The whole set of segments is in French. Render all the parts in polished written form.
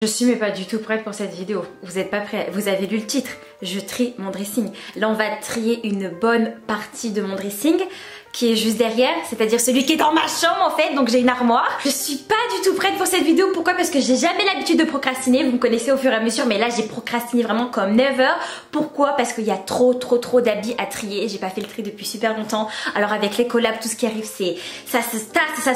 Je suis mais pas du tout prête pour cette vidéo. Vous êtes pas prêts? Vous avez lu le titre. Je trie mon dressing. Là on va trier une bonne partie de mon dressing qui est juste derrière, c'est-à-dire celui qui est dans ma chambre en fait, donc j'ai une armoire. Je suis pas du tout prête pour cette vidéo. Pourquoi? Parce que j'ai jamais l'habitude de procrastiner. Vous me connaissez au fur et à mesure, mais là j'ai procrastiné vraiment comme never. Pourquoi? Parce qu'il y a trop d'habits à trier. J'ai pas fait le tri depuis super longtemps. Alors avec les collabs, tout ce qui arrive, c'est ça se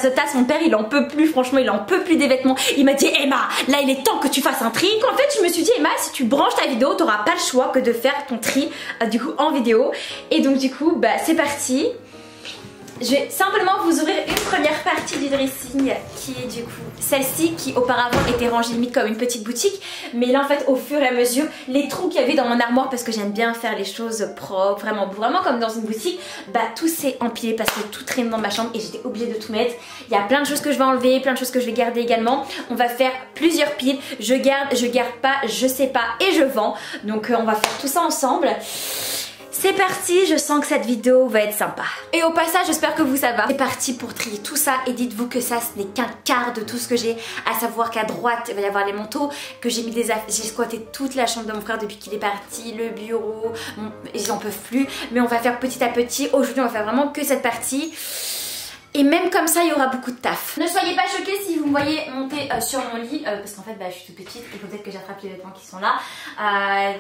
tasse. Mon père il en peut plus, franchement il en peut plus des vêtements. Il m'a dit Emma, là il est temps que tu fasses un tri. En fait je me suis dit Emma, si tu branches ta vidéo, t'auras pas le choix que de faire ton tri du coup en vidéo. Et donc du coup bah c'est parti. Je vais simplement vous ouvrir une première partie du dressing qui est du coup celle-ci qui auparavant était rangée limite comme une petite boutique, mais là en fait au fur et à mesure les trous qu'il y avait dans mon armoire, parce que j'aime bien faire les choses propres, vraiment comme dans une boutique, bah tout s'est empilé parce que tout traîne dans ma chambre et j'étais obligée de tout mettre. Il y a plein de choses que je vais enlever, plein de choses que je vais garder également. On va faire plusieurs piles, je garde pas, je sais pas et je vends, donc on va faire tout ça ensemble. C'est parti, je sens que cette vidéo va être sympa. Et au passage, j'espère que vous ça va. C'est parti pour trier tout ça et dites-vous que ça, ce n'est qu'un quart de tout ce que j'ai. À savoir qu'à droite, il va y avoir les manteaux, que j'ai mis des affaires. J'ai squatté toute la chambre de mon frère depuis qu'il est parti, le bureau, ils en peuvent plus. Mais on va faire petit à petit. Aujourd'hui, on va faire vraiment que cette partie. Et même comme ça, il y aura beaucoup de taf. Ne soyez pas choqués si vous me voyez monter sur mon lit, parce qu'en fait, bah, je suis toute petite. Il faut peut-être que j'attrape les vêtements qui sont là.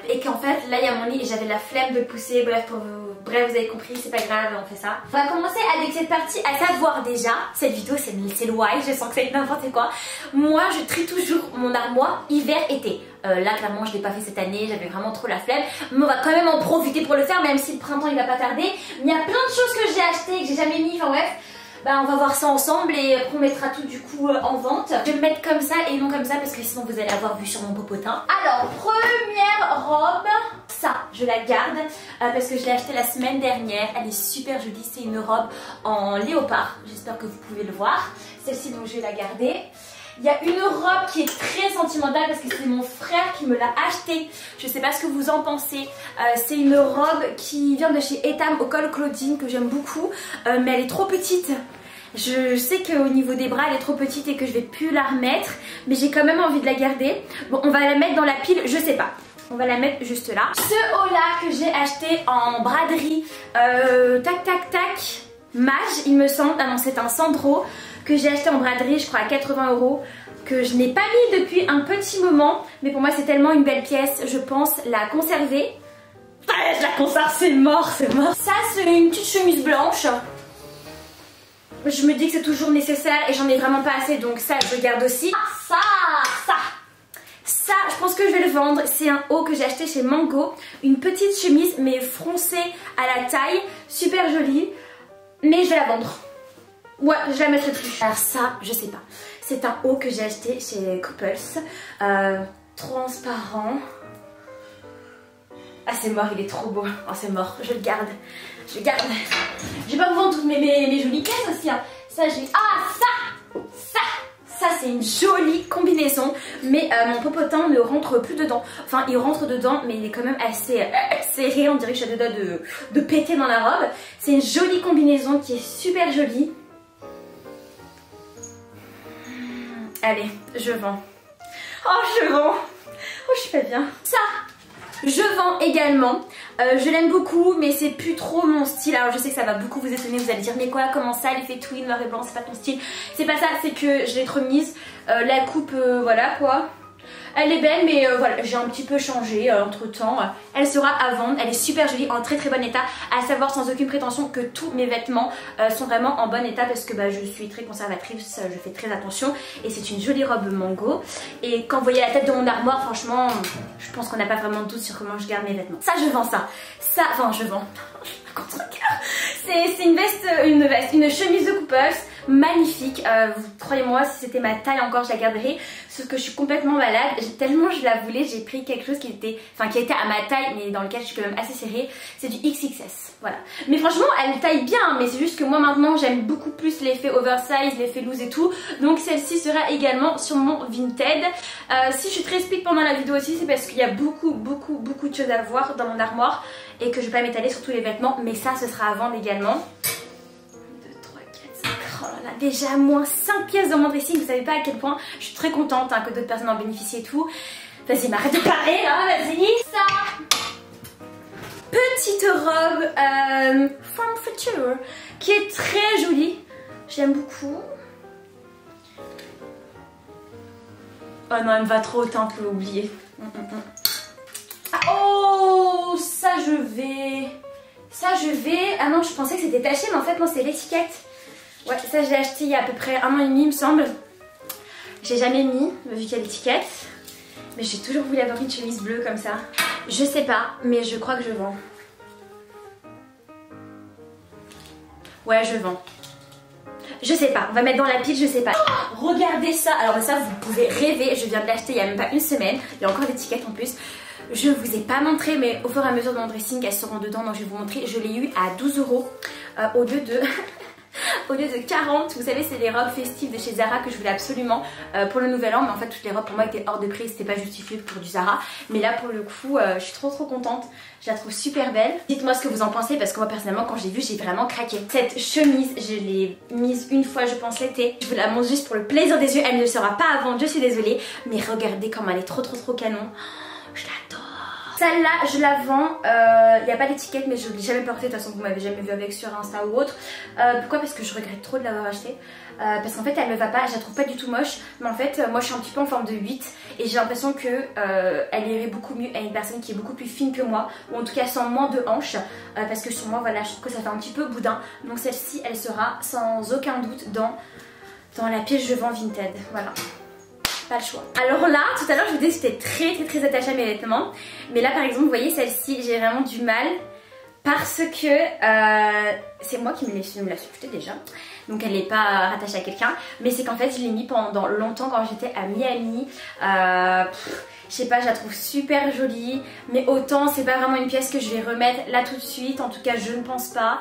Et qu'en fait, là, il y a mon lit et j'avais la flemme de le pousser. Bref, vous avez compris, c'est pas grave, on fait ça. On va commencer avec cette partie, à savoir déjà, cette vidéo, c'est le why. Je sens que ça va être n'importe quoi. Moi, je trie toujours mon armoire hiver-été. Là clairement je l'ai pas fait cette année, j'avais vraiment trop la flemme, mais on va quand même en profiter pour le faire, même si le printemps il va pas tarder. Il y a plein de choses que j'ai achetées, que j'ai jamais mis, enfin bref. Bah on va voir ça ensemble et après on mettra tout du coup en vente. Je vais le mettre comme ça et non comme ça parce que sinon vous allez avoir vu sur mon popotin. Alors première robe, ça je la garde parce que je l'ai achetée la semaine dernière. Elle est super jolie, c'est une robe en léopard, j'espère que vous pouvez le voir. Celle-ci donc je vais la garder. Il y a une robe qui est très sentimentale parce que c'est mon frère qui me l'a achetée. Je sais pas ce que vous en pensez. C'est une robe qui vient de chez Etam au col Claudine que j'aime beaucoup. Mais elle est trop petite. Je sais qu'au niveau des bras elle est trop petite et que je vais plus la remettre. Mais j'ai quand même envie de la garder. Bon on va la mettre dans la pile, je sais pas. On va la mettre juste là. Ce haut là que j'ai acheté en braderie. Mage il me semble. Ah non c'est un Sandro. Que j'ai acheté en braderie, je crois à 80 €, que je n'ai pas mis depuis un petit moment, mais pour moi c'est tellement une belle pièce, je pense la conserver. Je la conserve, c'est mort, c'est mort. Ça c'est une petite chemise blanche. Je me dis que c'est toujours nécessaire et j'en ai vraiment pas assez, donc ça je garde aussi. Ah, ça, je pense que je vais le vendre. C'est un haut que j'ai acheté chez Mango, une petite chemise mais froncée à la taille, super jolie, mais je vais la vendre. Ouais, je la mettrai plus. Alors ça, je sais pas. C'est un haut que j'ai acheté chez Couples. Transparent. Ah c'est mort, il est trop beau. Oh c'est mort, je le garde. Je le garde. Je vais pas vous vendre toutes mes jolies pièces aussi. Hein. Ça j'ai... Ah ça c'est une jolie combinaison. Mais mon popotin ne rentre plus dedans. Enfin il rentre dedans mais il est quand même assez serré. On dirait que je suis à deux doigts de péter dans la robe. C'est une jolie combinaison qui est super jolie. Allez, je vends. Oh, je vends. Oh, je suis pas bien. Ça, je vends également. Je l'aime beaucoup, mais c'est plus trop mon style. Alors, je sais que ça va beaucoup vous étonner. Vous allez dire, mais quoi, comment ça, l'effet twin, noir et blanc, c'est pas ton style. C'est pas ça, c'est que je l'ai trop mise. La coupe, voilà quoi. Elle est belle mais voilà j'ai un petit peu changé entre temps. Elle sera à vendre, elle est super jolie, en très bon état. À savoir sans aucune prétention que tous mes vêtements sont vraiment en bon état parce que bah, je suis très conservatrice, je fais très attention. Et c'est une jolie robe Mango. Et quand vous voyez la tête de mon armoire, franchement je pense qu'on n'a pas vraiment de doute sur comment je garde mes vêtements. Ça je vends ça. Ça, enfin je vends. C'est une chemise de Couples, magnifique. Croyez-moi, si c'était ma taille encore, je la garderais. Sauf que je suis complètement malade. Tellement je la voulais, j'ai pris quelque chose qui était à ma taille, mais dans lequel je suis quand même assez serrée. C'est du XXS, voilà. Mais franchement, elle taille bien. Mais c'est juste que moi maintenant, j'aime beaucoup plus l'effet oversize, l'effet loose et tout. Donc celle-ci sera également sur mon Vinted. Si je suis très speed pendant la vidéo aussi, c'est parce qu'il y a beaucoup de choses à voir dans mon armoire et que je vais pas m'étaler sur tous les vêtements. Mais ça, ce sera à vendre également. 2, 3, 4, 5. Oh là Voilà, déjà moins 5 pièces dans mon dressing, vous savez pas à quel point je suis très contente hein, que d'autres personnes en bénéficient et tout. Vas-y, m'arrête de parler là, vas-y. Ça, petite robe From Future qui est très jolie, j'aime beaucoup. Oh non, elle me va trop autant que oublier. Oh, ça je vais. Ah non, je pensais que c'était taché, mais en fait non, c'est l'étiquette. Ouais, ça je l'ai acheté il y a à peu près 1 an et demi, il me semble. J'ai jamais mis, vu qu'il y a l'étiquette. Mais j'ai toujours voulu avoir une chemise bleue comme ça. Je sais pas, mais je crois que je vends. Ouais, je vends. Je sais pas, on va mettre dans la pile, je sais pas. Oh, regardez ça, alors ça vous pouvez rêver, je viens de l'acheter il y a même pas une semaine. Il y a encore l'étiquette en plus. Je vous ai pas montré, mais au fur et à mesure de mon dressing, elles seront dedans, donc je vais vous montrer. Je l'ai eu à 12 € au lieu de... au lieu de 40, vous savez c'est les robes festives de chez Zara que je voulais absolument pour le nouvel an, mais en fait toutes les robes pour moi étaient hors de prix, c'était pas justifié pour du Zara, mais là pour le coup je suis trop contente, je la trouve super belle. Dites-moi ce que vous en pensez parce que moi personnellement quand j'ai vu j'ai vraiment craqué. Cette chemise je l'ai mise une fois je pense l'été, je vous la montre juste pour le plaisir des yeux, elle ne sera pas à vendre, je suis désolée, mais regardez comme elle est trop canon, je l'adore. Celle-là, je la vends, il n'y a pas d'étiquette mais je ne l'ai jamais portée, de toute façon vous m'avez jamais vu avec sur Insta ou autre. Pourquoi? Parce que je regrette trop de l'avoir achetée. Parce qu'en fait elle me va pas, je la trouve pas du tout moche. Mais en fait moi je suis un petit peu en forme de 8 et j'ai l'impression que elle irait beaucoup mieux à une personne qui est beaucoup plus fine que moi. Ou en tout cas sans moins de hanches. Parce que sur moi voilà je trouve que ça fait un petit peu boudin. Donc celle-ci elle sera sans aucun doute dans la pièce je vends Vinted. Voilà. Pas le choix. Alors là, tout à l'heure je vous disais que j'étais très attachée à mes vêtements. Mais là par exemple, vous voyez celle-ci, j'ai vraiment du mal. Parce que c'est moi qui me l'ai acheté déjà. Donc elle n'est pas rattachée à quelqu'un. Mais c'est qu'en fait je l'ai mis pendant longtemps quand j'étais à Miami. Je sais pas, je la trouve super jolie. Mais autant c'est pas vraiment une pièce que je vais remettre là tout de suite. En tout cas je ne pense pas.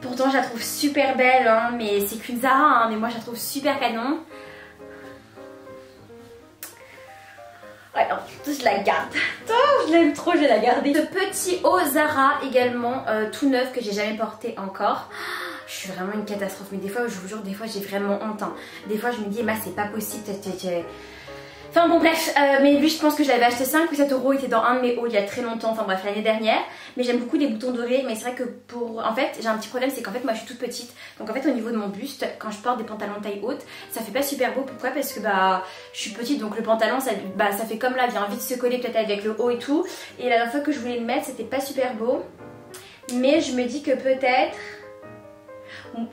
Pourtant je la trouve super belle hein, mais c'est qu'une Zara hein, mais moi je la trouve super canon. Ouais, non, je la garde. Oh, je l'aime trop, je vais la garder. Ce petit haut Zara également, tout neuf que j'ai jamais porté encore. Je suis vraiment une catastrophe. Mais des fois, je vous jure, des fois j'ai vraiment honte. Hein. Des fois, je me dis, Emma, c'est pas possible. Enfin bon bref, mais lui je pense que je l'avais acheté 5 ou 7 €, il était dans un de mes hauts il y a très longtemps, enfin bref l'année dernière. Mais j'aime beaucoup les boutons dorés, mais c'est vrai que en fait j'ai un petit problème, c'est qu'en fait moi je suis toute petite. Donc en fait au niveau de mon buste, quand je porte des pantalons de taille haute, ça fait pas super beau. Pourquoi? Parce que bah je suis petite, donc le pantalon ça fait comme là, vient vite se coller peut-être avec le haut et tout. Et la dernière fois que je voulais le mettre c'était pas super beau. Mais je me dis que peut-être...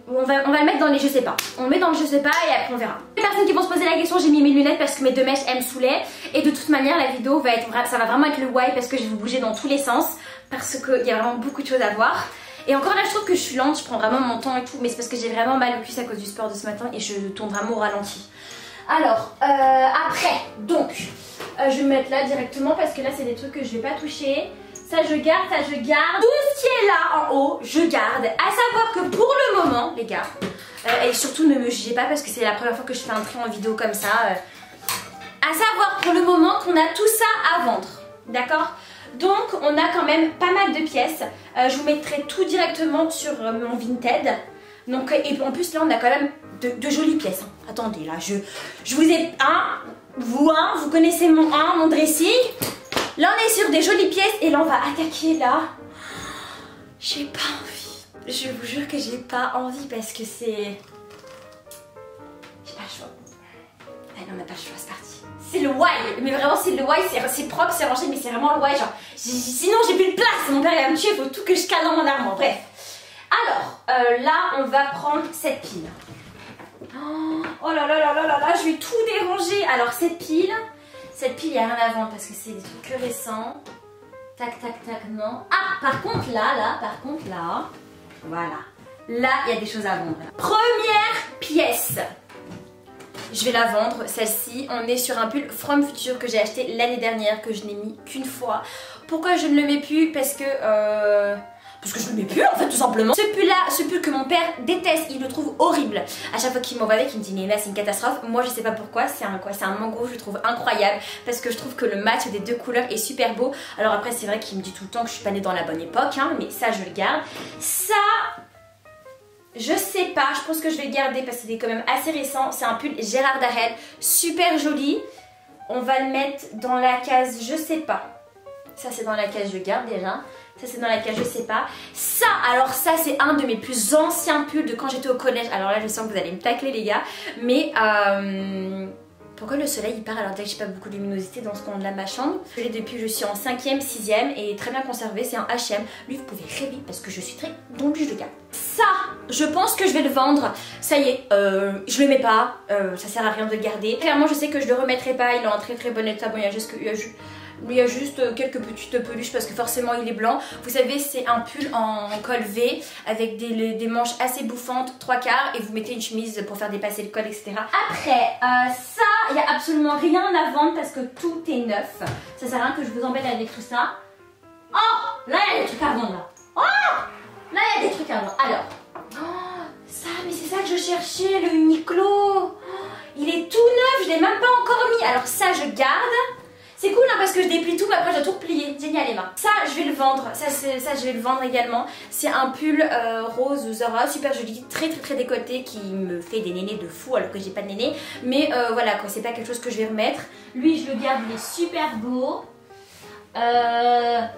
On va le mettre dans les je sais pas. On le met dans le je sais pas et après on verra. Les personnes qui vont se poser la question, j'ai mis mes lunettes parce que mes 2 mèches elles me saoulaient. Et de toute manière la vidéo va être, ça va vraiment être le why parce que je vais vous bouger dans tous les sens. Parce qu'il y a vraiment beaucoup de choses à voir. Et encore là je trouve que je suis lente, je prends vraiment mon temps et tout. Mais c'est parce que j'ai vraiment mal au cul à cause du sport de ce matin et je tourne vraiment au ralenti. Alors après donc je vais me mettre là directement parce que là c'est des trucs que je vais pas toucher. Ça je garde, ça je garde. Tout ce qui est là en haut, je garde. À savoir que pour le moment, les gars, et surtout ne me jugez pas parce que c'est la première fois que je fais un tri en vidéo comme ça. À savoir pour le moment qu'on a tout ça à vendre. D'accord? Donc on a quand même pas mal de pièces. Je vous mettrai tout directement sur mon Vinted. Donc, et en plus là on a quand même de jolies pièces. Hein. Attendez là, je vous ai vous connaissez mon dressing. Là on est sur des jolies pièces et là on va attaquer là. J'ai pas envie. Je vous jure que j'ai pas envie parce que c'est... J'ai pas le choix. Allez on n'a pas le choix, c'est parti. C'est le why, mais vraiment c'est le why, c'est propre, c'est rangé mais c'est vraiment le why genre. Sinon j'ai plus de place, mon père il va me tuer, il faut tout que je cale dans mon armoire, bref. Alors là on va prendre cette pile. Oh là là là là là là, je vais tout déranger. Alors cette pile, il n'y a rien à vendre parce que c'est des trucs que récents. Tac, tac, tac, non. Ah, par contre là, voilà. Là, il y a des choses à vendre. Première pièce. Je vais la vendre, celle-ci. On est sur un pull From Future que j'ai acheté l'année dernière, que je n'ai mis qu'une fois. Pourquoi je ne le mets plus? Parce que je le mets plus en fait tout simplement. Ce pull que mon père déteste, il le trouve horrible. À chaque fois qu'il m'envoie avec, il me dit Néna c'est une catastrophe. Moi je sais pas pourquoi, c'est un mango, je le trouve incroyable. Parce que je trouve que le match des 2 couleurs est super beau. Alors après c'est vrai qu'il me dit tout le temps que je suis pas née dans la bonne époque hein, mais ça je le garde. Ça... Je sais pas, je pense que je vais le garder parce qu'il est quand même assez récent. C'est un pull Gérard Darel, super joli. On va le mettre dans la case je sais pas. Ça c'est dans la case je garde déjà. Ça c'est dans la case je sais pas. Ça, alors ça c'est un de mes plus anciens pulls de quand j'étais au collège. Alors là je sens que vous allez me tacler les gars. Mais pourquoi le soleil il part alors que j'ai pas beaucoup de luminosité dans ce coin-là de ma chambre. Je l'ai depuis je suis en 5e, 6e et très bien conservé. C'est un H&M. Lui vous pouvez rêver parce que je suis très... Donc je le garde. Ça, je pense que je vais le vendre. Ça y est, je le mets pas. Ça sert à rien de le garder. Clairement je sais que je le remettrai pas. Il est en très très bon état. Bon il y a juste quelques petites peluches parce que forcément il est blanc. Vous savez c'est un pull en col V avec des manches assez bouffantes, 3/4 et vous mettez une chemise pour faire dépasser le col etc. Après ça il n'y a absolument rien à vendre parce que tout est neuf. Ça sert à rien que je vous embête avec tout ça. Oh là il y a des trucs à vendre là. Oh là il y a des trucs à vendre. Alors ça mais c'est ça que je cherchais, le Uniqlo. Il est tout neuf, je l'ai même pas encore mis. Alors ça je garde. C'est cool hein, parce que je déplie tout mais après je dois tout replier. Génial Emma. Ça je vais le vendre. Ça je vais le vendre également. C'est un pull rose Zara, super joli, très très très décolleté qui me fait des nénés de fou alors que j'ai pas de nénés. Mais voilà quoi, c'est pas quelque chose que je vais remettre. Lui je le garde, il est super beau. Oh là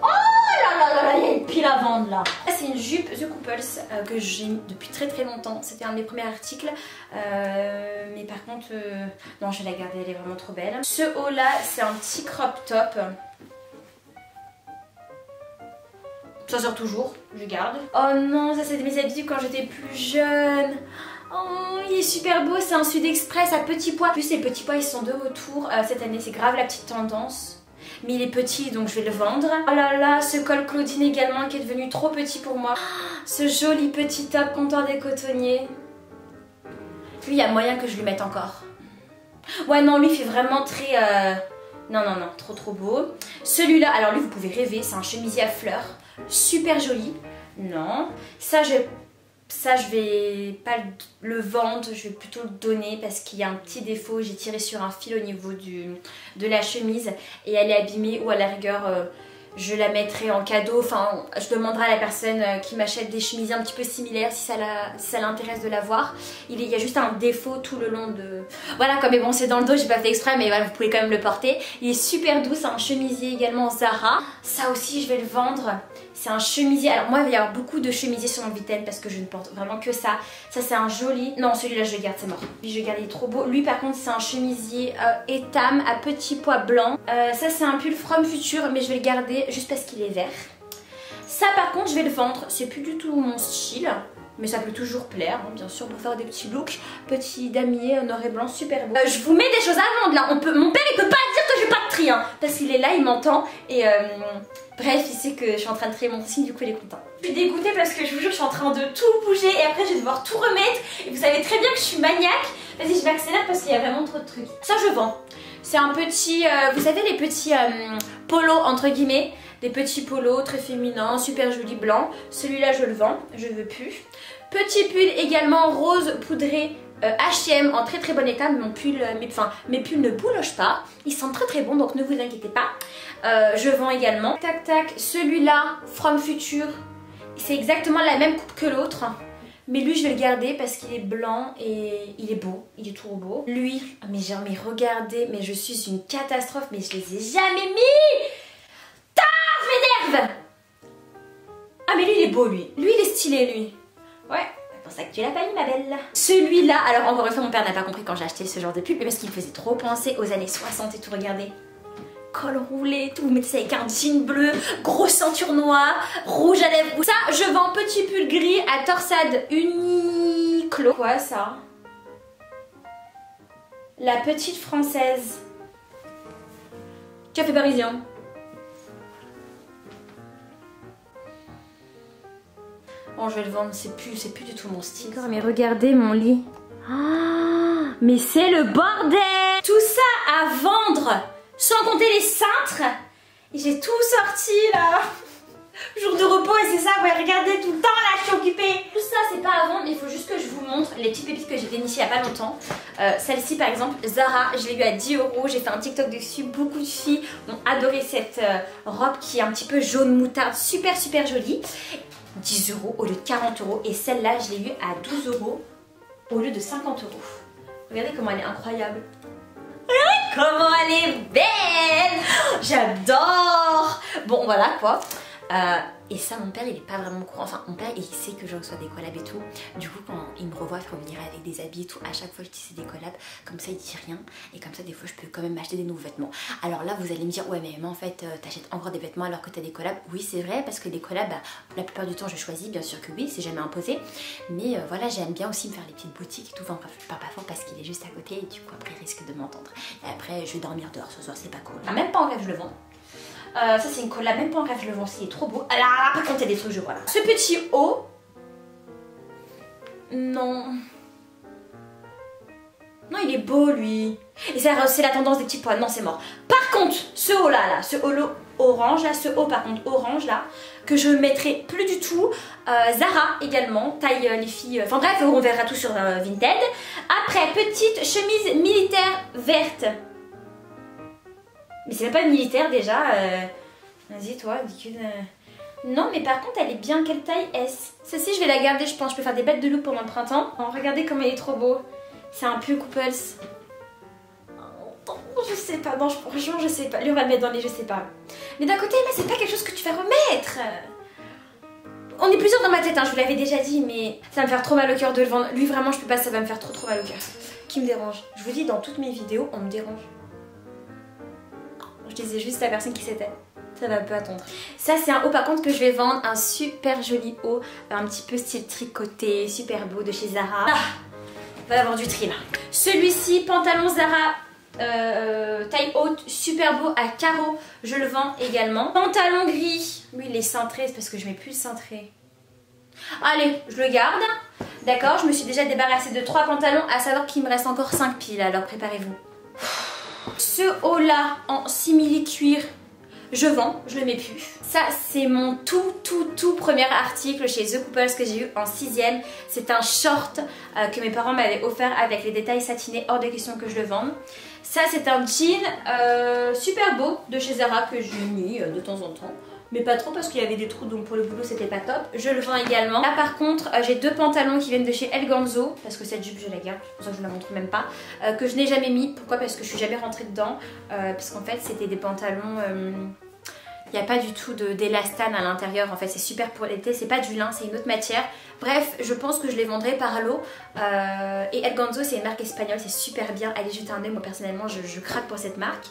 là là là, il y a une pile à vendre là. C'est une jupe The Couples que j'ai depuis très très longtemps. C'était un de mes premiers articles. Mais par contre, non, je vais la garder, elle est vraiment trop belle. Ce haut là, c'est un petit crop top. Ça sort toujours, je garde. Oh non, ça c'est de mes habitudes quand j'étais plus jeune. Oh, il est super beau, c'est un Sud Express à petits pois. En plus, les petits pois ils sont de retour cette année, c'est grave la petite tendance. Mais il est petit donc je vais le vendre. Oh là là, ce col Claudine également qui est devenu trop petit pour moi. Ce joli petit top comptoir des cotonniers. Lui, il y a moyen que je lui mette encore. Ouais non, lui il fait vraiment très... Non, trop beau. Celui-là, alors lui vous pouvez rêver, c'est un chemisier à fleurs. Super joli. Non. Ça je vais pas le vendre, je vais plutôt le donner parce qu'il y a un petit défaut. J'ai tiré sur un fil au niveau de la chemise et elle est abîmée ou à la rigueur je la mettrai en cadeau. Enfin, je demanderai à la personne qui m'achète des chemises un petit peu similaires si ça l'intéresse de l'avoir. Il y a juste un défaut tout le long de... Voilà, comme mais bon c'est dans le dos, j'ai pas fait exprès mais voilà, vous pouvez quand même le porter. Il est super doux, c'est un chemisier également en Zara. Ça aussi je vais le vendre. C'est un chemisier, alors moi il va y avoir beaucoup de chemisiers sur mon Vitaine parce que je ne porte vraiment que ça. Ça c'est un joli, non celui-là je le garde, c'est mort. Lui je le garde, il est trop beau. Lui par contre c'est un chemisier étam à petits pois blancs. Ça c'est un pull From Future mais je vais le garder juste parce qu'il est vert. Ça par contre je vais le vendre, c'est plus du tout mon style. Mais ça peut toujours plaire, hein, bien sûr, pour faire des petits looks, petit damier noir et blanc, super beau. Je vous mets des choses à vendre là, mon père il peut pas dire que j'ai pas de tri, hein, parce qu'il est là, il m'entend, et bref, il sait que je suis en train de trier mon signe, du coup il est content. Je suis dégoûtée parce que je vous jure, je suis en train de tout bouger, et après je vais devoir tout remettre, et vous savez très bien que je suis maniaque. Vas-y, je vais accélérer parce qu'il y a vraiment trop de trucs. Ça je vends. C'est un petit, vous savez les petits polos entre guillemets. Des petits polos très féminins, super jolis blancs. Celui-là je le vends, je veux plus. Petit pull également rose poudré H&M en très très bon état. Mes pulls ne boulogent pas. Ils sont très très bons donc ne vous inquiétez pas. Je vends également. Tac tac, celui-là From Future. C'est exactement la même coupe que l'autre. Mais lui je vais le garder parce qu'il est blanc et il est beau, il est trop beau. Lui, mais genre mais regardez, mais je suis une catastrophe, mais je les ai jamais mis. Ah mais lui il est beau lui il est stylé lui. Ouais, c'est pour ça que tu l'as pas mis ma belle. Celui-là, alors encore une fois mon père n'a pas compris quand j'ai acheté ce genre de pull, mais parce qu'il me faisait trop penser aux années 60 et tout, regardez. Col roulé, tout, vous mettez ça avec un jean bleu, grosse ceinture noire, rouge à lèvres. Ça je vends petit pull gris à torsade Uniqlo. Quoi ça? La petite française. Tu as fait parisien. Bon, je vais le vendre, c'est plus du tout mon style. Mais regardez mon lit. Oh, mais c'est le bordel! Tout ça à vendre, sans compter les cintres. Et j'ai tout sorti là. Jour de repos et c'est ça, ouais, regardez tout le temps là, je suis occupée. Tout ça c'est pas à vendre, mais il faut juste que je vous montre les petites pépites que j'ai dénichées il y a pas longtemps. Celle-ci par exemple, Zara, je l'ai eu à 10 €, j'ai fait un TikTok dessus, beaucoup de filles ont adoré cette robe qui est un petit peu jaune moutarde, super super jolie. 10 € au lieu de 40 €. Et celle-là, je l'ai eu à 12 € au lieu de 50 €. Regardez comment elle est incroyable. Regardez comment elle est belle. J'adore. Bon, voilà quoi. Et ça, mon père, il est pas vraiment au courant. Enfin, mon père, il sait que je reçois des collabs et tout. Du coup, quand il me revoit revenir avec des habits et tout, à chaque fois, je dis c'est des collabs. Comme ça, il dit rien. Et comme ça, des fois, je peux quand même m'acheter des nouveaux vêtements. Alors là, vous allez me dire, ouais, mais en fait, t'achètes encore des vêtements alors que t'as des collabs. Oui, c'est vrai, parce que les collabs, bah, la plupart du temps, je choisis. Bien sûr que oui, c'est jamais imposé. Mais voilà, j'aime bien aussi me faire les petites boutiques et tout. Enfin, bref, je parle pas fort parce qu'il est juste à côté. Et du coup, après, il risque de m'entendre. Et après, je vais dormir dehors ce soir, c'est pas cool. Ah, même pas en rêve, je le vends. Ça c'est une collab, même pas en rêve, je le vends, c'est trop beau. Alors par contre il y a des trucs, je vois là. Ce petit haut, non. Non, il est beau lui. Et c'est la tendance des petits pois, non c'est mort. Par contre, ce haut là, ce haut orange là, ce haut par contre orange là, que je mettrai plus du tout. Zara également, taille les filles, enfin bref, on verra tout sur Vinted. Après, petite chemise militaire verte. Mais c'est même pas militaire déjà. Vas-y toi, dis-que... Non mais par contre elle est bien, quelle taille S? Celle-ci je vais la garder, je pense. Je peux faire des bêtes de look pendant le printemps. Oh, regardez comme elle est trop beau. C'est un pull couples. Oh, je sais pas, non franchement je sais pas. Lui on va le mettre dans les je sais pas. Mais d'un côté là c'est pas quelque chose que tu vas remettre. On est plusieurs dans ma tête, hein, je vous l'avais déjà dit, mais ça va me faire trop mal au cœur de le vendre. Lui vraiment je peux pas, ça va me faire trop mal au cœur. Qui me dérange? Je vous dis, dans toutes mes vidéos on me dérange. Je disais juste à la personne qui c'était. Ça va pas attendre. Ça c'est un haut par contre que je vais vendre. Un super joli haut. Un petit peu style tricoté. Super beau de chez Zara. Ah, va avoir du tri là. Celui-ci, pantalon Zara. Taille haute. Super beau à carreaux. Je le vends également. Pantalon gris. Oui il est cintré. C'est parce que je mets plus le cintré. Allez je le garde. D'accord, je me suis déjà débarrassée de 3 pantalons. À savoir qu'il me reste encore 5 piles. Alors préparez-vous. Ce haut là en simili cuir, je vends, je le mets plus. Ça c'est mon tout premier article chez The Couples que j'ai eu en 6ème. C'est un short que mes parents m'avaient offert avec les détails satinés, hors de question que je le vende. Ça c'est un jean super beau de chez Zara que j'ai mis de temps en temps. Mais pas trop parce qu'il y avait des trous, donc pour le boulot c'était pas top. Je le vends également. Là par contre j'ai 2 pantalons qui viennent de chez Elganzo. Parce que cette jupe je la garde, c'est pour ça que je la montre même pas. Que je n'ai jamais mis. Pourquoi? Parce que je suis jamais rentrée dedans. Parce qu'en fait c'était des pantalons... Il n'y a pas du tout d'élastane à l'intérieur. En fait c'est super pour l'été, c'est pas du lin, c'est une autre matière. Bref, je pense que je les vendrai par lot. Et Elganzo c'est une marque espagnole, c'est super bien. Allez jeter un œil, moi personnellement je craque pour cette marque.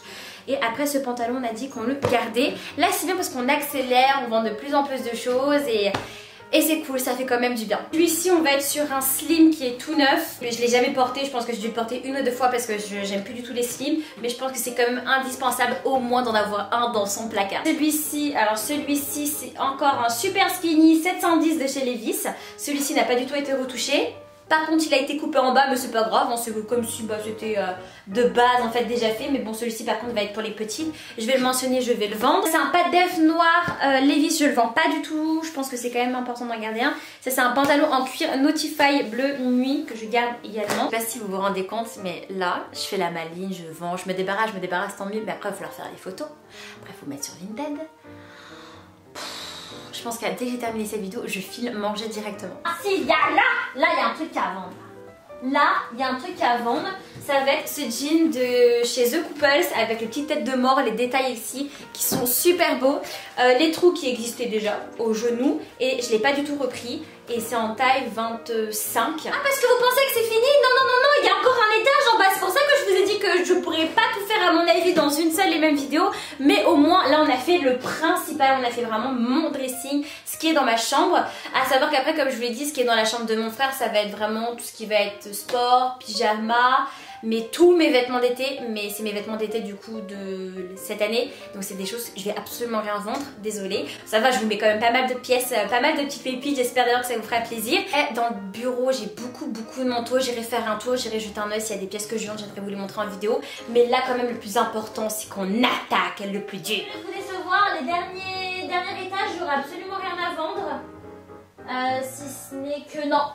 Et après ce pantalon on a dit qu'on le gardait. Là c'est bien parce qu'on accélère, on vend de plus en plus de choses et c'est cool, ça fait quand même du bien. Celui-ci on va être sur un slim qui est tout neuf. Je l'ai jamais porté, je pense que j'ai dû le porter 1 ou 2 fois parce que j'aime plus du tout les slims. Mais je pense que c'est quand même indispensable au moins d'en avoir un dans son placard. Celui-ci, alors celui-ci c'est encore un super skinny 710 de chez Levi's. Celui-ci n'a pas du tout été retouché. Par contre il a été coupé en bas mais c'est pas grave, hein, c'est comme si bah, c'était de base en fait déjà fait. Mais bon celui-ci par contre va être pour les petites. Je vais le mentionner, je vais le vendre. C'est un pas def noir Levi's, je le vends pas du tout. Je pense que c'est quand même important d'en garder un. Ça c'est un pantalon en cuir Notify bleu nuit que je garde également. Je sais pas si vous vous rendez compte mais là je fais la maline, je vends, je me débarrasse tant mieux. Mais après il va falloir faire des photos. Après il faut mettre sur Vinted. Je pense que dès que j'ai terminé cette vidéo, je file manger directement. Ah si, il y a là il y a un truc à vendre. Là, il y a un truc à vendre. Ça va être ce jean de chez The Couples avec les petites têtes de mort, les détails ici qui sont super beaux. Les trous qui existaient déjà au genou et je l'ai pas du tout repris. Et c'est en taille 25. Ah parce que vous pensez que c'est fini? Non, il y a encore un étage en bas. C'est pour ça que je vous ai dit que je pourrais pas tout faire à mon avis dans une seule et même vidéo. Mais au moins là on a fait le principal, on a fait vraiment mon dressing, ce qui est dans ma chambre. À savoir qu'après comme je vous l'ai dit, ce qui est dans la chambre de mon frère ça va être vraiment tout ce qui va être sport, pyjama, mais tous mes vêtements d'été. Mais c'est mes vêtements d'été du coup de cette année. Donc c'est des choses, je vais absolument rien vendre, désolée. Ça va, je vous mets quand même pas mal de pièces, pas mal de petites pépites. J'espère d'ailleurs que ça vous fera plaisir. Et dans le bureau j'ai beaucoup de manteaux. J'irai faire un tour, j'irai jeter un oeil s'il y a des pièces que je vends, j'aimerais vous les montrer en vidéo. Mais là quand même le plus important c'est qu'on attaque le plus dur. Je vais vous décevoir, les derniers étages j'aurai absolument rien à vendre. Si ce n'est que non.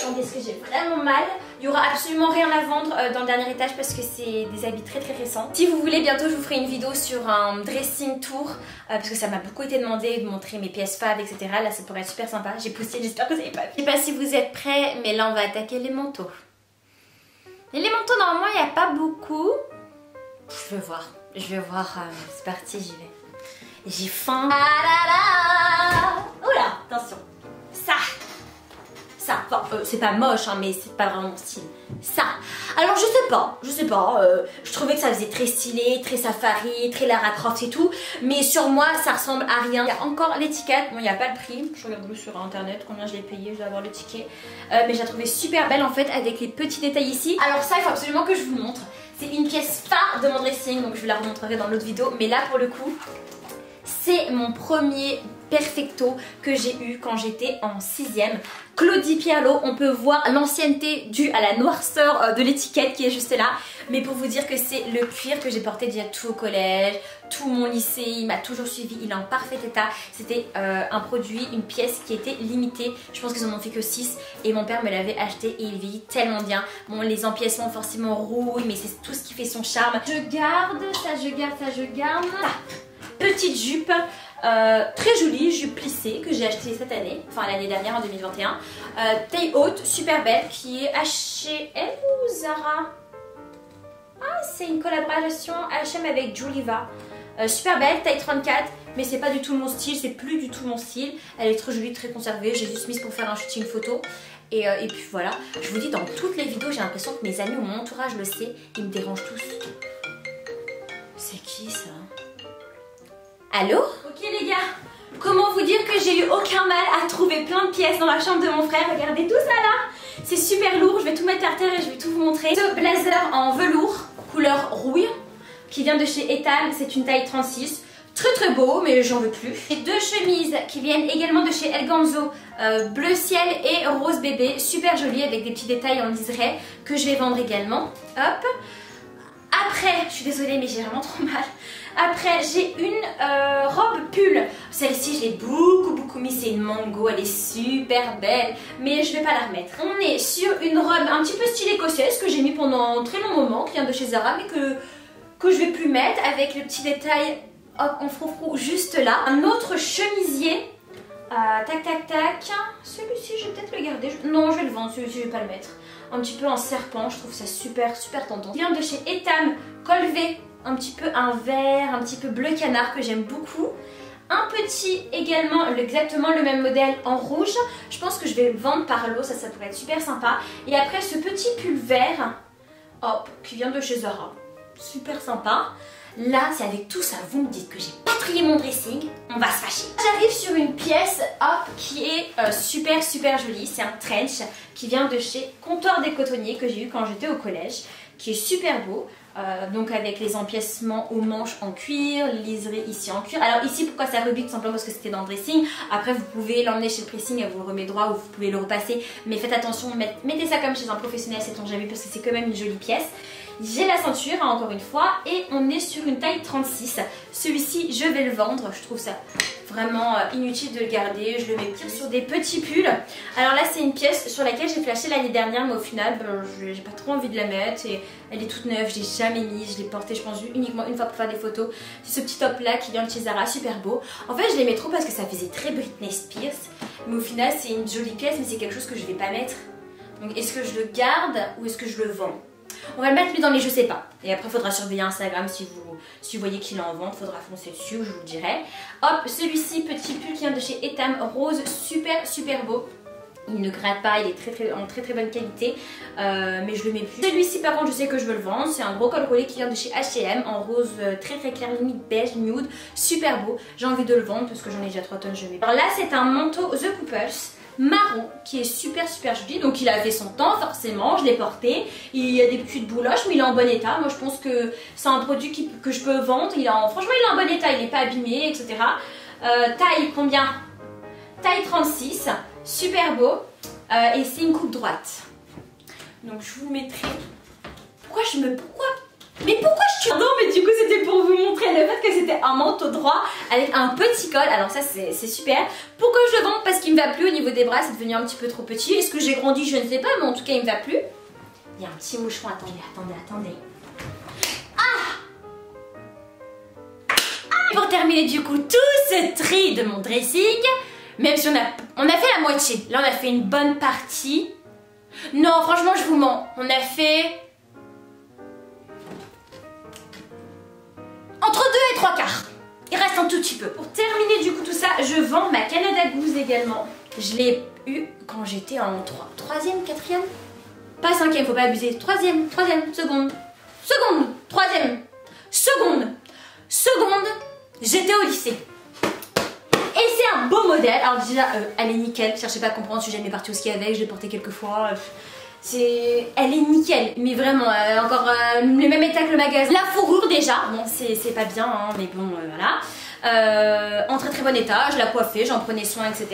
Attendez, est-ce que j'ai vraiment mal? Il y aura absolument rien à vendre dans le dernier étage parce que c'est des habits très récents. Si vous voulez, bientôt je vous ferai une vidéo sur un dressing tour parce que ça m'a beaucoup été demandé de montrer mes pièces fab, etc. Là ça pourrait être super sympa. J'ai posté, j'espère que vous avez pas vu. Je sais pas si vous êtes prêts, mais là on va attaquer les manteaux. Et les manteaux, normalement il n'y a pas beaucoup. Je vais voir, c'est parti, j'y vais. J'ai faim. Oula, attention. Ça, enfin, c'est pas moche hein, mais c'est pas vraiment mon style. Ça, alors je sais pas, je trouvais que ça faisait très stylé, très safari, très Lara Croft et tout, mais sur moi ça ressemble à rien. Il y a encore l'étiquette, bon il n'y a pas le prix, je regarde plus sur internet combien je l'ai payé, je vais avoir le ticket, mais je la trouvais super belle en fait avec les petits détails ici. Alors ça il faut absolument que je vous montre, c'est une pièce phare de mon dressing, donc je vous la remontrerai dans l'autre vidéo, mais là pour le coup, c'est mon premier perfecto que j'ai eu quand j'étais en 6ème. Claudie Pierlot, on peut voir l'ancienneté due à la noirceur de l'étiquette qui est juste là. Mais pour vous dire que c'est le cuir que j'ai porté déjà tout au collège, tout mon lycée, il m'a toujours suivi, il est en parfait état. C'était un produit, une pièce qui était limitée. Je pense qu'ils en ont fait que 6 et mon père me l'avait acheté et il vieillit tellement bien. Bon, les empiècements forcément rouillent, mais c'est tout ce qui fait son charme. Je garde, ça je garde, ça je garde. Petite jupe, très jolie, jupe plissée que j'ai achetée cette année, enfin l'année dernière en 2021. Taille haute, super belle, qui est H&M ou Zara? Ah, c'est une collaboration H&M avec Juliva. Super belle, taille 34, mais c'est pas du tout mon style, c'est plus du tout mon style. Elle est très jolie, très conservée, j'ai juste mise pour faire un shooting photo. Et puis voilà, je vous dis, dans toutes les vidéos, j'ai l'impression que mes amis ou mon entourage le sait, ils me dérangent tous. C'est qui ça? Allô? Ok les gars, comment vous dire que j'ai eu aucun mal à trouver plein de pièces dans la chambre de mon frère. Regardez tout ça là, c'est super lourd, je vais tout mettre par terre et je vais tout vous montrer. Ce blazer en velours, couleur rouille, qui vient de chez Etam, c'est une taille 36. Très beau, mais j'en veux plus. Et 2 chemises qui viennent également de chez Elganzo, bleu ciel et rose bébé, super jolies avec des petits détails en liseré que je vais vendre également. Hop. Après, je suis désolée mais j'ai vraiment trop mal. Après, j'ai une robe pull. Celle-ci, je l'ai beaucoup mis. C'est une mango, elle est super belle. Mais je vais pas la remettre. On est sur une robe un petit peu style écossaise que j'ai mis pendant un très long moment, qui vient de chez Zara, mais que je vais plus mettre, avec le petit détail hop, en froufrou juste là. Un autre chemisier. Tac. Celui-ci, je vais peut-être le garder. Non, je vais le vendre. Celui-ci, je vais pas le mettre. Un petit peu en serpent, je trouve ça super tendance. Il vient de chez Etam, colvé. Un petit peu un vert, un petit peu bleu canard que j'aime beaucoup. Un petit également, exactement le même modèle en rouge. Je pense que je vais le vendre par lot, ça pourrait être super sympa. Et après ce petit pull vert, hop, qui vient de chez Zara. Super sympa. Là, c'est avec tout ça, vous me dites que j'ai pas trié mon dressing, on va se fâcher. J'arrive sur une pièce, hop, qui est super jolie. C'est un trench qui vient de chez Comptoir des Cotonniers que j'ai eu quand j'étais au collège, qui est super beau. Donc avec les empiècements aux manches en cuir, liseré ici en cuir. Alors ici pourquoi ça rebute? Tout simplement parce que c'était dans le dressing. Après vous pouvez l'emmener chez le pressing, elle vous le remet droit ou vous pouvez le repasser. Mais faites attention, mettez ça comme chez un professionnel, sait-on jamais, parce que c'est quand même une jolie pièce. J'ai la ceinture hein, encore une fois et on est sur une taille 36. Celui-ci je vais le vendre, je trouve ça vraiment inutile de le garder. Je le mets pire sur des petits pulls. Alors là c'est une pièce sur laquelle j'ai flashé l'année dernière, mais au final j'ai pas trop envie de la mettre et elle est toute neuve, je l'ai jamais mise, je l'ai portée je pense uniquement une fois pour faire des photos. C'est ce petit top là qui vient de chez Zara, super beau. En fait je l'aimais trop parce que ça faisait très Britney Spears, mais au final c'est une jolie pièce mais c'est quelque chose que je vais pas mettre. Donc est-ce que je le garde ou est-ce que je le vends? On va le mettre lui dans les je sais pas. Et après il faudra surveiller Instagram si vous voyez qu'il est en vente, il faudra foncer dessus, je vous le dirai. Hop, celui-ci, petit pull qui vient de chez Etam, rose, super beau. Il ne gratte pas, il est en très bonne qualité, mais je le mets plus. Celui-ci par contre je sais que je veux le vendre, c'est un gros col roulé qui vient de chez H&M en rose très clair, limite beige, nude, super beau. J'ai envie de le vendre parce que j'en ai déjà 3 tonnes, je mets. Alors là c'est un manteau The Couples marron qui est super joli, donc il a fait son temps forcément, je l'ai porté, il y a des petites bouloches mais il est en bon état. Moi je pense que c'est un produit que je peux vendre, franchement il est en bon état, il n'est pas abîmé etc. Taille combien? Taille 36, super beau et c'est une coupe droite. Donc je vous mettrai, pourquoi je suis... Non mais du coup c'était pour vous montrer le fait que c'était un manteau droit avec un petit col. Alors ça c'est super. Pourquoi je le vends? Parce qu'il me va plus au niveau des bras, c'est devenu un petit peu trop petit. Est-ce que j'ai grandi? Je ne sais pas, mais en tout cas il me va plus. Il y a un petit moucheron, attendez. Pour terminer du coup tout ce tri de mon dressing, même si on a fait la moitié, là on a fait une bonne partie. Non franchement je vous mens, on a fait entre 2 et 3 quarts. Il reste un tout petit peu. Pour terminer du coup tout ça, je vends ma Canada Goose également. Je l'ai eu quand j'étais en 3e, 4e, pas 5e, faut pas abuser, 3e, seconde, 3e, seconde, j'étais au lycée. Et c'est un beau modèle. Alors déjà, elle est nickel. Cherchez pas à comprendre, je suis jamais partie au ski avec, je l'ai portée quelques fois. Elle est nickel, mais vraiment, encore le même état que le magasin. La fourrure déjà, bon c'est pas bien, hein, mais bon voilà. En très très bon état, je la coiffais, j'en prenais soin, etc.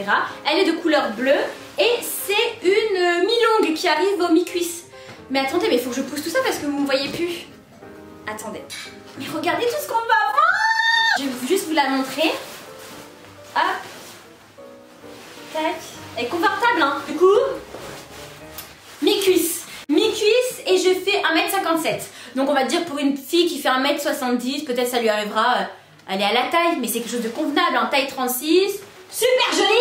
Elle est de couleur bleue et c'est une mi-longue qui arrive aux mi-cuisses. Mais attendez, mais il faut que je pousse tout ça parce que vous me voyez plus. Attendez. Mais regardez tout ce qu'on va voir. Je vais juste vous la montrer. Hop. Tac. Elle est confortable, hein. Du coup, mi-cuisse et je fais 1m57. Donc on va dire pour une fille qui fait 1m70, peut-être ça lui arrivera, elle est à la taille, mais c'est quelque chose de convenable, en taille 36. Super joli.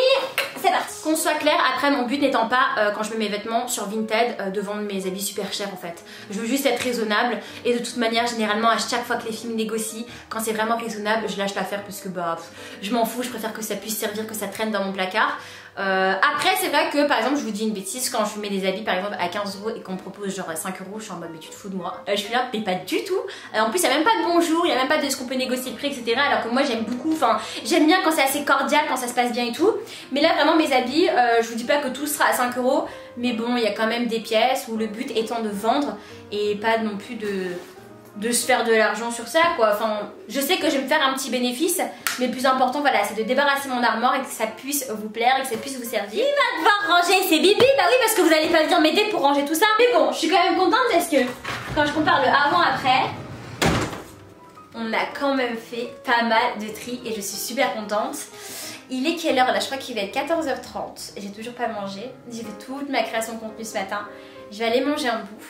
C'est parti. Qu'on soit clair, après mon but n'étant pas, quand je mets mes vêtements sur Vinted, de vendre mes habits super chers en fait. Je veux juste être raisonnable et de toute manière, généralement à chaque fois que les filles négocient, quand c'est vraiment raisonnable, je lâche l'affaire parce que bah je m'en fous, je préfère que ça puisse servir, que ça traîne dans mon placard. Après c'est vrai que par exemple je vous dis une bêtise, quand je mets des habits par exemple à 15 € et qu'on me propose genre 5 €, je suis en mode mais tu te fous de moi. Je suis là mais pas du tout. En plus il n'y a même pas de bonjour, il n'y a même pas de ce qu'on peut négocier le prix, etc. Alors que moi j'aime beaucoup, enfin j'aime bien quand c'est assez cordial, quand ça se passe bien et tout. Mais là vraiment mes habits, je vous dis pas que tout sera à 5 €, mais bon il y a quand même des pièces où le but étant de vendre et pas non plus de se faire de l'argent sur ça quoi. Enfin je sais que je vais me faire un petit bénéfice, mais le plus important voilà c'est de débarrasser mon armoire et que ça puisse vous plaire et que ça puisse vous servir. Il va devoir ranger ses bibis, bah oui parce que vous allez pas venir m'aider pour ranger tout ça. Mais bon je suis quand même contente parce que quand je compare le avant après, on a quand même fait pas mal de tri et je suis super contente. Il est quelle heure là? Je crois qu'il va être 14h30 et j'ai toujours pas mangé. J'ai fait toute ma création de contenu ce matin. Je vais aller manger un bout.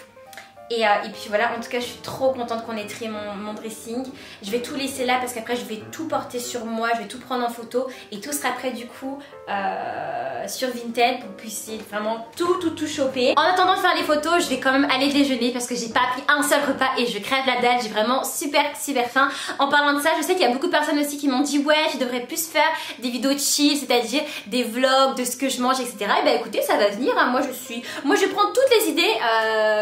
Et puis voilà, en tout cas je suis trop contente qu'on ait trié mon dressing. Je vais tout laisser là parce qu'après je vais tout porter sur moi, je vais tout prendre en photo et tout sera prêt du coup sur Vinted pour que vous puissiez vraiment tout choper. En attendant de faire les photos, je vais quand même aller déjeuner parce que j'ai pas pris un seul repas et je crève la dalle, j'ai vraiment super faim. En parlant de ça, je sais qu'il y a beaucoup de personnes aussi qui m'ont dit ouais je devrais plus faire des vidéos chill, c'est-à-dire des vlogs de ce que je mange, etc. Et bah écoutez ça va venir, hein. Moi je prends toutes les idées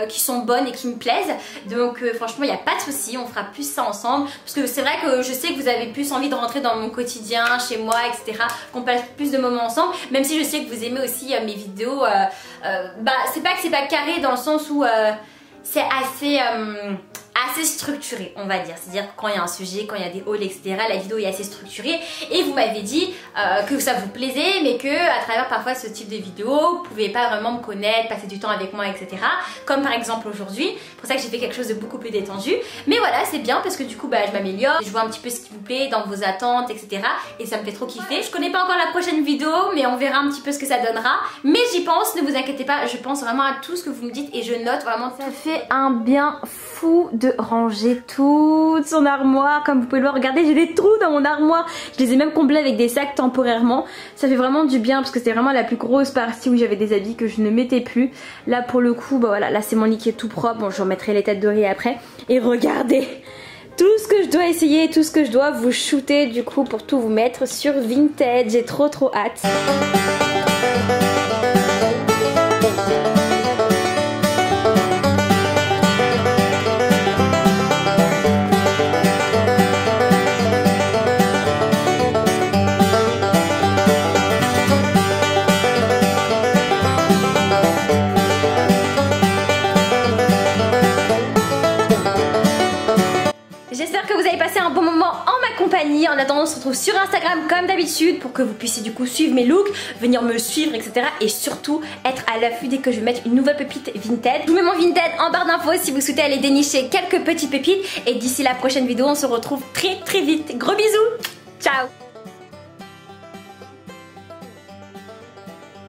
qui sont bonnes et qui me plaisent, donc franchement il n'y a pas de souci, on fera plus ça ensemble parce que c'est vrai que je sais que vous avez plus envie de rentrer dans mon quotidien, chez moi, etc., qu'on passe plus de moments ensemble, même si je sais que vous aimez aussi mes vidéos. Bah c'est pas que c'est pas carré dans le sens où c'est assez structuré on va dire, c'est-à-dire quand il y a un sujet, quand il y a des hauls, etc., la vidéo est assez structurée et vous m'avez dit que ça vous plaisait mais que à travers parfois ce type de vidéo vous pouvez pas vraiment me connaître, passer du temps avec moi, etc., comme par exemple aujourd'hui. C'est pour ça que j'ai fait quelque chose de beaucoup plus détendu, mais voilà c'est bien parce que du coup bah je m'améliore, je vois un petit peu ce qui vous plaît dans vos attentes, etc., et ça me fait trop kiffer. Je connais pas encore la prochaine vidéo mais on verra un petit peu ce que ça donnera, mais j'y pense, ne vous inquiétez pas, je pense vraiment à tout ce que vous me dites et je note vraiment. Ça fait un bien fou de ranger toute son armoire. Comme vous pouvez le voir, regardez j'ai des trous dans mon armoire, je les ai même comblés avec des sacs temporairement. Ça fait vraiment du bien parce que c'était vraiment la plus grosse partie où j'avais des habits que je ne mettais plus. Là pour le coup bah voilà, là c'est mon lit qui est tout propre. Bon je remettrai les têtes d'oreiller après. Et regardez tout ce que je dois essayer, tout ce que je dois vous shooter du coup pour tout vous mettre sur Vinted. J'ai trop hâte. J'espère que vous avez passé un bon moment en ma compagnie. compagnie. En attendant, on se retrouve sur Instagram comme d'habitude pour que vous puissiez du coup suivre mes looks, venir me suivre, etc. Et surtout être à l'affût dès que je vais mettre une nouvelle pépite Vinted. Je vous mets mon Vinted en barre d'infos si vous souhaitez aller dénicher quelques petites pépites. Et d'ici la prochaine vidéo, on se retrouve très vite. Gros bisous, ciao.